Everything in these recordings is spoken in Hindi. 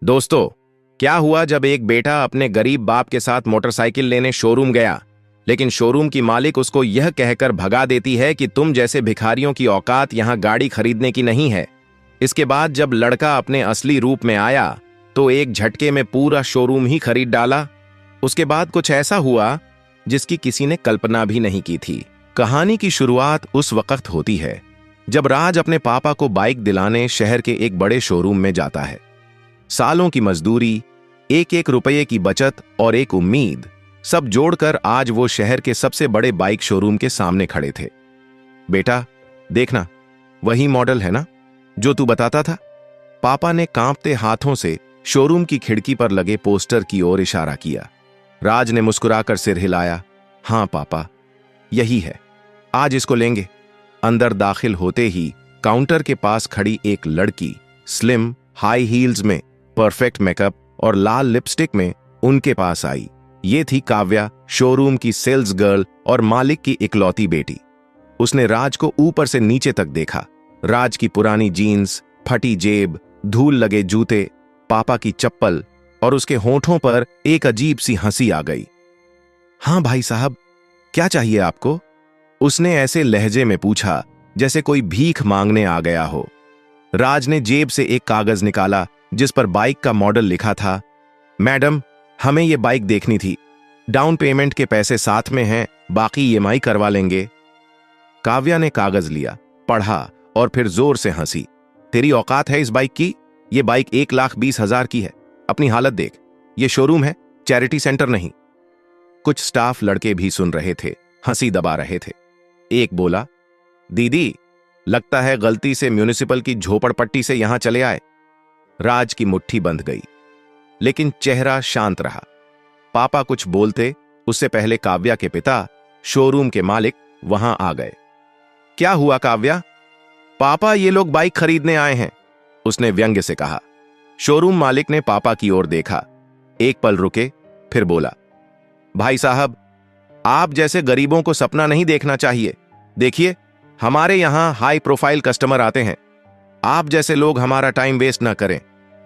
दोस्तों, क्या हुआ जब एक बेटा अपने गरीब बाप के साथ मोटरसाइकिल लेने शोरूम गया, लेकिन शोरूम की मालिक उसको यह कहकर भगा देती है कि तुम जैसे भिखारियों की औकात यहां गाड़ी खरीदने की नहीं है। इसके बाद जब लड़का अपने असली रूप में आया तो एक झटके में पूरा शोरूम ही खरीद डाला। उसके बाद कुछ ऐसा हुआ जिसकी किसी ने कल्पना भी नहीं की थी। कहानी की शुरुआत उस वक्त होती है जब राज अपने पापा को बाइक दिलाने शहर के एक बड़े शोरूम में जाता है। सालों की मजदूरी, एक एक रुपये की बचत और एक उम्मीद, सब जोड़कर आज वो शहर के सबसे बड़े बाइक शोरूम के सामने खड़े थे। बेटा, देखना, वही मॉडल है ना जो तू बताता था? पापा ने कांपते हाथों से शोरूम की खिड़की पर लगे पोस्टर की ओर इशारा किया। राज ने मुस्कुराकर सिर हिलाया। हां पापा, यही है, आज इसको लेंगे। अंदर दाखिल होते ही काउंटर के पास खड़ी एक लड़की, स्लिम, हाई हील्स में, परफेक्ट मेकअप और लाल लिपस्टिक में उनके पास आई। ये थी काव्या, शोरूम की सेल्स गर्ल और मालिक की इकलौती बेटी। उसने राज को ऊपर से नीचे तक देखा। राज की पुरानी जीन्स, फटी जेब, धूल लगे जूते, पापा की चप्पल, और उसके होठों पर एक अजीब सी हंसी आ गई। हां भाई साहब, क्या चाहिए आपको? उसने ऐसे लहजे में पूछा जैसे कोई भीख मांगने आ गया हो। राज ने जेब से एक कागज निकाला जिस पर बाइक का मॉडल लिखा था। मैडम, हमें ये बाइक देखनी थी। डाउन पेमेंट के पैसे साथ में हैं, बाकी ईएमआई करवा लेंगे। काव्या ने कागज लिया, पढ़ा और फिर जोर से हंसी। तेरी औकात है इस बाइक की? ये बाइक 1,20,000 की है। अपनी हालत देख, ये शोरूम है, चैरिटी सेंटर नहीं। कुछ स्टाफ लड़के भी सुन रहे थे, हंसी दबा रहे थे। एक बोला, दीदी, लगता है गलती से म्युनिसिपल की झोपड़पट्टी से यहां चले आए। राज की मुट्ठी बंध गई, लेकिन चेहरा शांत रहा। पापा कुछ बोलते उससे पहले काव्या के पिता, शोरूम के मालिक, वहां आ गए। क्या हुआ काव्या? पापा, ये लोग बाइक खरीदने आए हैं, उसने व्यंग्य से कहा। शोरूम मालिक ने पापा की ओर देखा, एक पल रुके, फिर बोला, भाई साहब, आप जैसे गरीबों को सपना नहीं देखना चाहिए। देखिए, हमारे यहां हाई प्रोफाइल कस्टमर आते हैं। आप जैसे लोग हमारा टाइम वेस्ट ना करें।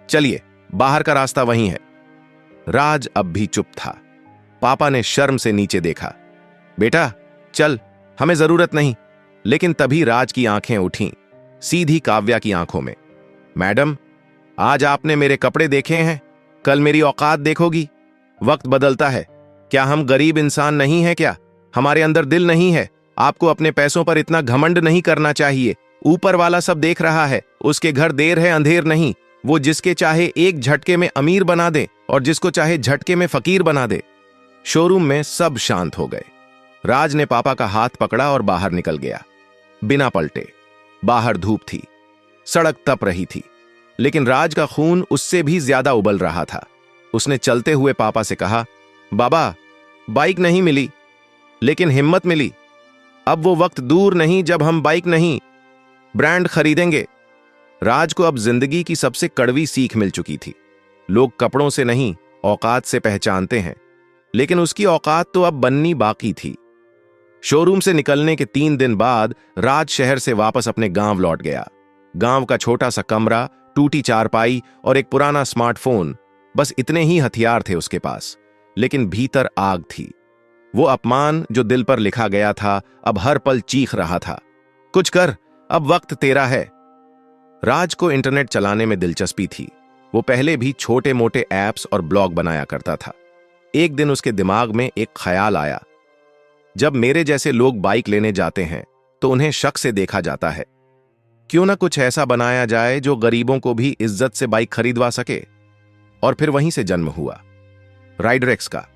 चलिए, बाहर का रास्ता वहीं है। राज अब भी चुप था। पापा ने शर्म से नीचे देखा। बेटा चल, हमें जरूरत नहीं। लेकिन तभी राज की आंखें उठीं, सीधी काव्या की आंखों में। मैडम, आज आपने मेरे कपड़े देखे हैं, कल मेरी औकात देखोगी। वक्त बदलता है। क्या हम गरीब इंसान नहीं हैं क्या? हमारे अंदर दिल नहीं है? आपको अपने पैसों पर इतना घमंड नहीं करना चाहिए। ऊपर वाला सब देख रहा है, उसके घर देर है अंधेर नहीं। वो जिसके चाहे एक झटके में अमीर बना दे और जिसको चाहे झटके में फकीर बना दे। शोरूम में सब शांत हो गए। राज ने पापा का हाथ पकड़ा और बाहर निकल गया, बिना पलटे। बाहर धूप थी, सड़क तप रही थी, लेकिन राज का खून उससे भी ज्यादा उबल रहा था। उसने चलते हुए पापा से कहा, बाबा, बाइक नहीं मिली, लेकिन हिम्मत मिली। अब वो वक्त दूर नहीं जब हम बाइक नहीं, ब्रांड खरीदेंगे। राज को अब जिंदगी की सबसे कड़वी सीख मिल चुकी थी। लोग कपड़ों से नहीं, औकात से पहचानते हैं, लेकिन उसकी औकात तो अब बननी बाकी थी। शोरूम से निकलने के 3 दिन बाद राज शहर से वापस अपने गांव लौट गया। गांव का छोटा सा कमरा, टूटी चारपाई और एक पुराना स्मार्टफोन, बस इतने ही हथियार थे उसके पास। लेकिन भीतर आग थी। वो अपमान जो दिल पर लिखा गया था अब हर पल चीख रहा था, कुछ कर, अब वक्त तेरा है। राज को इंटरनेट चलाने में दिलचस्पी थी। वो पहले भी छोटे मोटे ऐप्स और ब्लॉग बनाया करता था। एक दिन उसके दिमाग में एक ख्याल आया, जब मेरे जैसे लोग बाइक लेने जाते हैं तो उन्हें शक से देखा जाता है। क्यों ना कुछ ऐसा बनाया जाए जो गरीबों को भी इज्जत से बाइक खरीदवा सके। और फिर वहीं से जन्म हुआ राइडरएक्स का,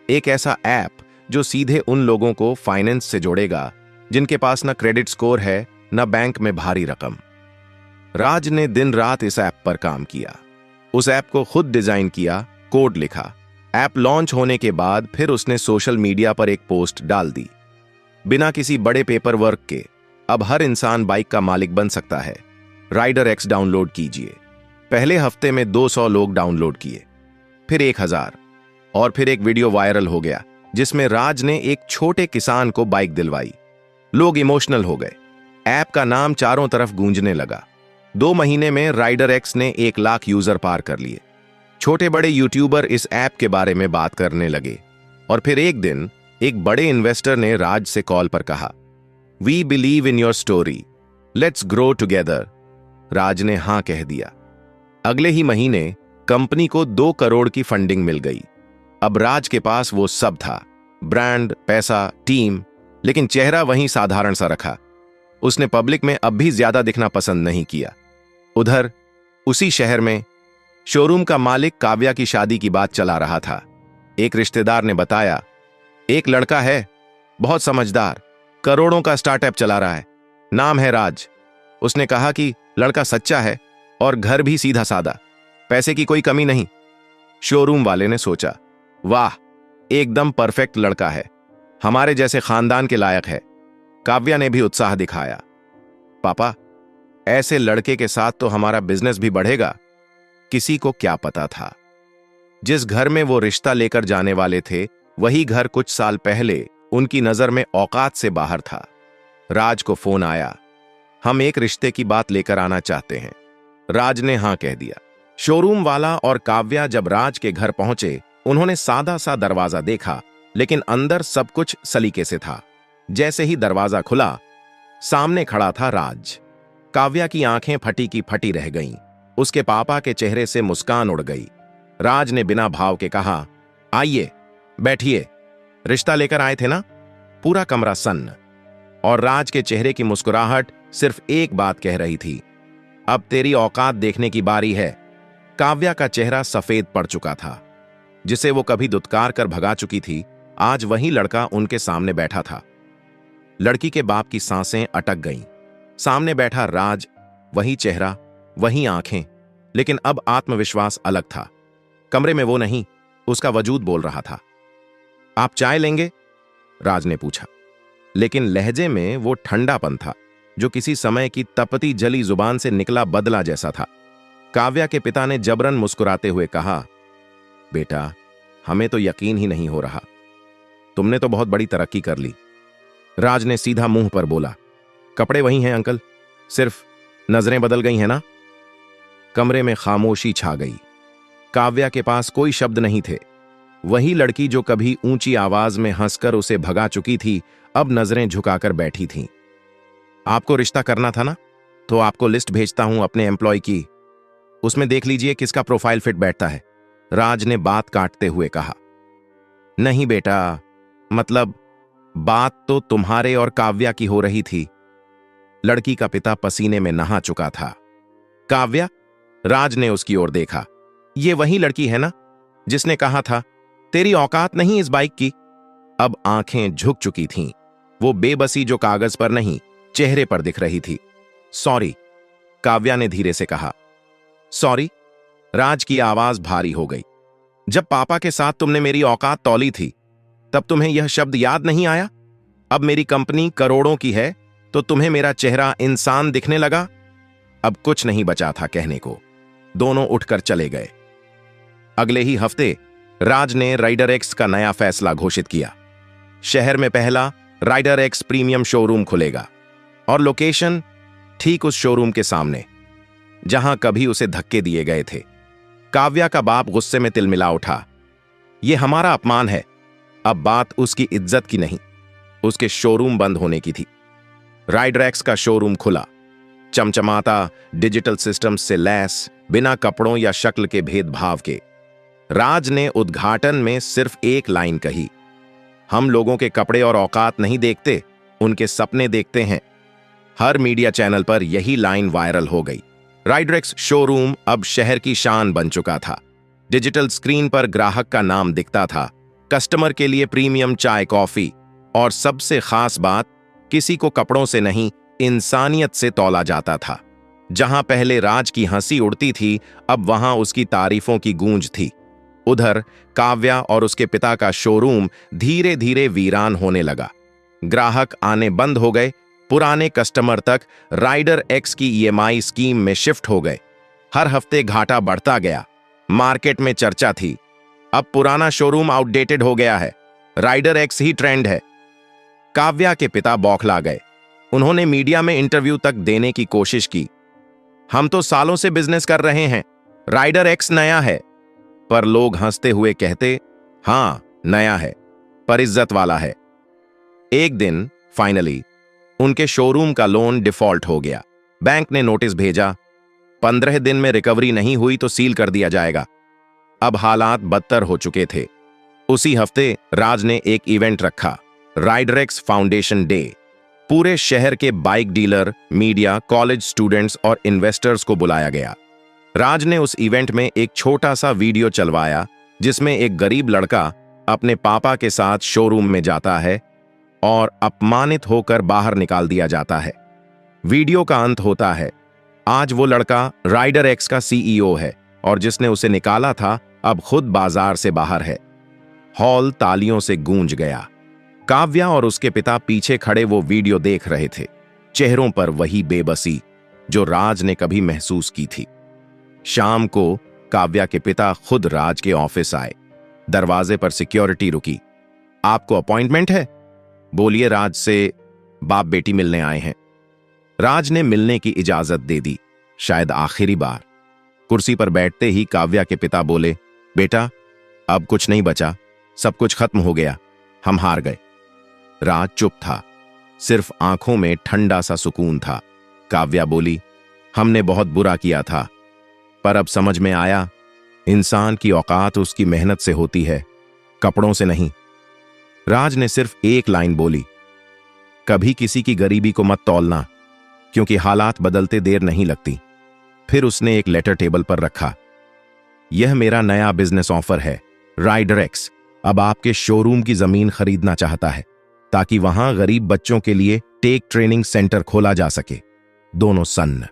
एक ऐसा ऐप जो सीधे उन लोगों को फाइनेंस से जोड़ेगा जिनके पास न क्रेडिट स्कोर है, न बैंक में भारी रकम। राज ने दिन रात इस ऐप पर काम किया। उस ऐप को खुद डिजाइन किया, कोड लिखा। ऐप लॉन्च होने के बाद फिर उसने सोशल मीडिया पर एक पोस्ट डाल दी, बिना किसी बड़े पेपर वर्क के अब हर इंसान बाइक का मालिक बन सकता है। राइडरएक्स डाउनलोड कीजिए। पहले हफ्ते में 200 लोग डाउनलोड किए, फिर 1000, और फिर एक वीडियो वायरल हो गया जिसमें राज ने एक छोटे किसान को बाइक दिलवाई। लोग इमोशनल हो गए। ऐप का नाम चारों तरफ गूंजने लगा। 2 महीने में राइडरएक्स ने 1 लाख यूजर पार कर लिए। छोटे बड़े यूट्यूबर इस ऐप के बारे में बात करने लगे और फिर एक दिन एक बड़े इन्वेस्टर ने राज से कॉल पर कहा, we believe in your story, let's grow together. Raj ने हां कह दिया। अगले ही महीने कंपनी को 2 करोड़ की फंडिंग मिल गई। अब राज के पास वो सब था, ब्रांड, पैसा, टीम, लेकिन चेहरा वहीं साधारण सा रखा। उसने पब्लिक में अब भी ज्यादा दिखना पसंद नहीं किया। उधर उसी शहर में शोरूम का मालिक काव्या की शादी की बात चला रहा था। एक रिश्तेदार ने बताया, एक लड़का है, बहुत समझदार, करोड़ों का स्टार्टअप चला रहा है, नाम है राज। उसने कहा कि लड़का सच्चा है और घर भी सीधा सादा, पैसे की कोई कमी नहीं। शोरूम वाले ने सोचा, वाह, एकदम परफेक्ट लड़का है, हमारे जैसे खानदान के लायक है। काव्या ने भी उत्साह दिखाया, पापा, ऐसे लड़के के साथ तो हमारा बिजनेस भी बढ़ेगा। किसी को क्या पता था, जिस घर में वो रिश्ता लेकर जाने वाले थे वही घर कुछ साल पहले उनकी नजर में औकात से बाहर था। राज को फोन आया, हम एक रिश्ते की बात लेकर आना चाहते हैं। राज ने हां कह दिया। शोरूम वाला और काव्या जब राज के घर पहुंचे, उन्होंने सादा सा दरवाजा देखा, लेकिन अंदर सब कुछ सलीके से था। जैसे ही दरवाजा खुला, सामने खड़ा था राज। काव्या की आंखें फटी की फटी रह गईं। उसके पापा के चेहरे से मुस्कान उड़ गई। राज ने बिना भाव के कहा, आइए, बैठिए, रिश्ता लेकर आए थे ना? पूरा कमरा सन्न, और राज के चेहरे की मुस्कुराहट सिर्फ एक बात कह रही थी, अब तेरी औकात देखने की बारी है। काव्या का चेहरा सफेद पड़ चुका था। जिसे वो कभी दुत्कार कर भगा चुकी थी, आज वही लड़का उनके सामने बैठा था। लड़की के बाप की सांसें अटक गईं। सामने बैठा राज, वही चेहरा, वही आंखें, लेकिन अब आत्मविश्वास अलग था। कमरे में वो नहीं, उसका वजूद बोल रहा था। आप चाय लेंगे? राज ने पूछा, लेकिन लहजे में वो ठंडापन था जो किसी समय की तपती जली जुबान से निकला बदला जैसा था। काव्या के पिता ने जबरन मुस्कुराते हुए कहा, बेटा, हमें तो यकीन ही नहीं हो रहा, तुमने तो बहुत बड़ी तरक्की कर ली। राज ने सीधा मुंह पर बोला, कपड़े वही हैं अंकल, सिर्फ नजरें बदल गई हैं ना। कमरे में खामोशी छा गई। काव्या के पास कोई शब्द नहीं थे। वही लड़की जो कभी ऊंची आवाज में हंसकर उसे भगा चुकी थी, अब नजरें झुकाकर बैठी थी। आपको रिश्ता करना था ना, तो आपको लिस्ट भेजता हूं अपने एम्प्लॉय की, उसमें देख लीजिए किसका प्रोफाइल फिट बैठता है। राज ने बात काटते हुए कहा, नहीं बेटा, मतलब बात तो तुम्हारे और काव्या की हो रही थी। लड़की का पिता पसीने में नहा चुका था। काव्या? राज ने उसकी ओर देखा, ये वही लड़की है ना जिसने कहा था तेरी औकात नहीं इस बाइक की? अब आंखें झुक चुकी थीं। वो बेबसी जो कागज पर नहीं, चेहरे पर दिख रही थी। सॉरी, काव्या ने धीरे से कहा। सॉरी? राज की आवाज भारी हो गई। जब पापा के साथ तुमने मेरी औकात तौली थी, तब तुम्हें यह शब्द याद नहीं आया? अब मेरी कंपनी करोड़ों की है तो तुम्हें मेरा चेहरा इंसान दिखने लगा? अब कुछ नहीं बचा था कहने को। दोनों उठकर चले गए। अगले ही हफ्ते राज ने राइडर एक्स का नया फैसला घोषित किया। शहर में पहला राइडर एक्स प्रीमियम शोरूम खुलेगा, और लोकेशन ठीक उस शोरूम के सामने जहां कभी उसे धक्के दिए गए थे। काव्या का बाप गुस्से में तिलमिला उठा, यह हमारा अपमान है। अब बात उसकी इज्जत की नहीं, उसके शोरूम बंद होने की थी। राइडर एक्स का शोरूम खुला, चमचमाता, डिजिटल सिस्टम्स से लैस, बिना कपड़ों या शक्ल के भेदभाव के। राज ने उद्घाटन में सिर्फ एक लाइन कही, हम लोगों के कपड़े और औकात नहीं देखते, उनके सपने देखते हैं। हर मीडिया चैनल पर यही लाइन वायरल हो गई। राइडर एक्स शोरूम अब शहर की शान बन चुका था। डिजिटल स्क्रीन पर ग्राहक का नाम दिखता था, कस्टमर के लिए प्रीमियम चाय कॉफी, और सबसे खास बात, किसी को कपड़ों से नहीं, इंसानियत से तौला जाता था। जहां पहले राज की हंसी उड़ती थी, अब वहां उसकी तारीफों की गूंज थी। उधर काव्या और उसके पिता का शोरूम धीरे धीरे वीरान होने लगा। ग्राहक आने बंद हो गए, पुराने कस्टमर तक राइडर एक्स की ईएमआई स्कीम में शिफ्ट हो गए। हर हफ्ते घाटा बढ़ता गया। मार्केट में चर्चा थी, अब पुराना शोरूम आउटडेटेड हो गया है, राइडर एक्स ही ट्रेंड है। काव्या के पिता बौखला गए। उन्होंने मीडिया में इंटरव्यू तक देने की कोशिश की, हम तो सालों से बिजनेस कर रहे हैं, राइडर एक्स नया है। पर लोग हंसते हुए कहते, हाँ नया है पर इज्जत वाला है। एक दिन फाइनली उनके शोरूम का लोन डिफॉल्ट हो गया। बैंक ने नोटिस भेजा, 15 दिन में रिकवरी नहीं हुई तो सील कर दिया जाएगा। अब हालात बदतर हो चुके थे। उसी हफ्ते राज ने एक इवेंट रखा, राइडरेक्स फाउंडेशन डे। पूरे शहर के bike dealer, media, college students और इन्वेस्टर्स को बुलाया गया। राज ने उस इवेंट में एक छोटा सा वीडियो चलवाया जिसमें एक गरीब लड़का अपने पापा के साथ शोरूम में जाता है और अपमानित होकर बाहर निकाल दिया जाता है। वीडियो का अंत होता है, आज वो लड़का राइडर एक्स का सीईओ है और जिसने उसे निकाला था अब खुद बाजार से बाहर है। हॉल तालियों से गूंज गया। काव्या और उसके पिता पीछे खड़े वो वीडियो देख रहे थे, चेहरों पर वही बेबसी जो राज ने कभी महसूस की थी। शाम को काव्या के पिता खुद राज के ऑफिस आए। दरवाजे पर सिक्योरिटी रुकी। आपको अपॉइंटमेंट है? बोलिए, राज से बाप बेटी मिलने आए हैं। राज ने मिलने की इजाजत दे दी, शायद आखिरी बार। कुर्सी पर बैठते ही काव्या के पिता बोले, बेटा अब कुछ नहीं बचा, सब कुछ खत्म हो गया, हम हार गए। राज चुप था, सिर्फ आंखों में ठंडा सा सुकून था। काव्या बोली, हमने बहुत बुरा किया था, पर अब समझ में आया इंसान की औकात उसकी मेहनत से होती है, कपड़ों से नहीं। राज ने सिर्फ एक लाइन बोली, कभी किसी की गरीबी को मत तौलना, क्योंकि हालात बदलते देर नहीं लगती। फिर उसने एक लेटर टेबल पर रखा, यह मेरा नया बिजनेस ऑफर है। राइडरेक्स अब आपके शोरूम की जमीन खरीदना चाहता है ताकि वहां गरीब बच्चों के लिए टेक ट्रेनिंग सेंटर खोला जा सके। दोनों सन्न।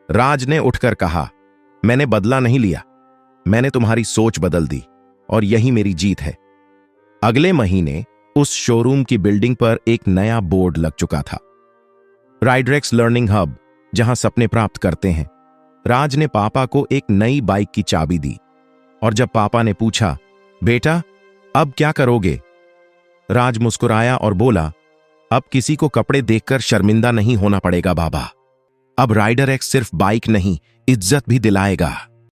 राज ने उठकर कहा, मैंने बदला नहीं लिया, मैंने तुम्हारी सोच बदल दी और यही मेरी जीत है। अगले महीने उस शोरूम की बिल्डिंग पर एक नया बोर्ड लग चुका था, राइडरेक्स लर्निंग हब, जहां सपने प्राप्त करते हैं। राज ने पापा को एक नई बाइक की चाबी दी और जब पापा ने पूछा, बेटा अब क्या करोगे? राज मुस्कुराया और बोला, अब किसी को कपड़े देखकर शर्मिंदा नहीं होना पड़ेगा बाबा। अब राइडरेक्स सिर्फ बाइक नहीं, इज्जत भी दिलाएगा।